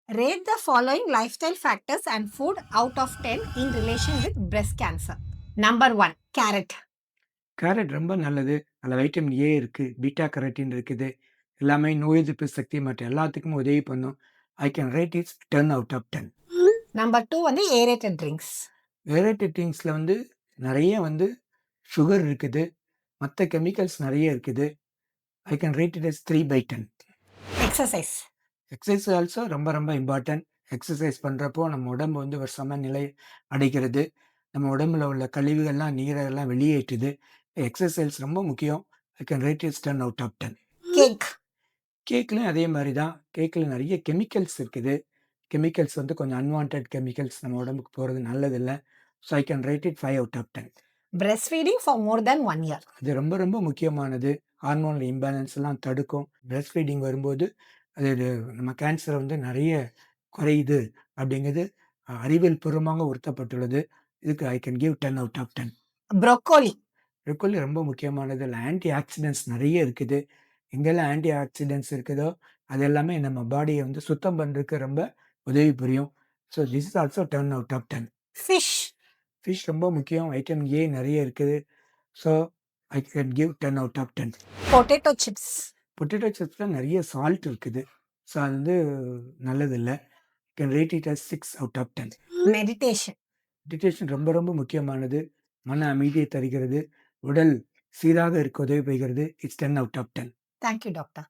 Rate the following lifestyle factors and food out of 10 in relation with breast cancer. Number 1, carrot. Carrot ரொம்ப நல்லது. அதில vitamin A இருக்கு, beta carotene இருக்குது. எல்லாமே நோய் எதிர்ப்பு சக்தி மற்ற எல்லாத்துக்கும் உதவி பண்ணும். I can rate it 10 out of 10. Number 2 வந்து aerated drinks. ஏரேட்டட் ட்ரிங்க்ஸ்ல நெறைய சுகர் இருக்குது. மத்த கெமிக்கல்ஸ் நெறைய இருக்குது. I can rate it as 3/10. Exercise. Exercise also ரொம்ப ரொம்ப இம்பார்ட்டன்ட். எக்சர்சைஸ் பண்றப்போ நம்ம உடம்பு ஒரு சமநிலை அடைகிறது. நம்ம உடம்புல உள்ள கழிவுகள்லாம், நீரெல்லாம் வெளியேற்றுது. எக்சர்சைஸ் ரொம்ப முக்கியம். I can rate it 10 out of 10. Cake. கேக்லயும் அதே மாரி தான். கேக்ல நெறைய கெமிக்கல்ஸ் இருக்குது. கெமிக்கல்ஸ் கொஞ்சம் அன்வான்டட் கெமிக்கல்ஸ் நம்ம உடம்புக்கு போறது நல்லதில்ல. So I can rate it 5 out of 10. Breastfeeding for more than 1 year. அது ரொம்ப ரொம்ப முக்கியமானது. ஹார்மோன் இம்பேலன்ஸ் எல்லாம் தடுக்கும். பிரெஸ்ட் ஃபீடிங் வரும்போது அது நம்ம கேன்சர் நெறைய குறையுது அப்படிங்கிறது அறிவியல் பூர்வமாக உறுத்தப்பட்டுள்ளது. இதுக்கு I can give 10 out of 10. Broccoli. Broccoli ரொம்ப முக்கியமானது. அதில ஆன்டி ஆக்ஸிடென்ட்ஸ் நெறைய இருக்குது. எங்கெல்லாம் ஆன்டி ஆக்ஸிடென்ட்ஸ் இருக்குதோ, அது எல்லாமே நம்ம பாடிய சுத்தம் பண்றதுக்கு ரொம்ப உதவி புரியும். So this is also 10 out of 10. Fish. Fish ரொம்ப முக்கியம். வைட்டமின் ஏ நெறைய இருக்குது. So I can give 10 out of 10. Potato chips. Potato சிப்ஸ்ல நெறைய சால்ட் இருக்குது. ஸோ அது நல்லதில்ல. Can rate it as 6 out of 10. Meditation. Meditation ரொம்ப ரொம்ப முக்கியமானது. மன அமைதியை தருகிறது. உடல் சீராக இருக்க உதவி புரிகிறது. It's 10 out of 10. Thank you, doctor.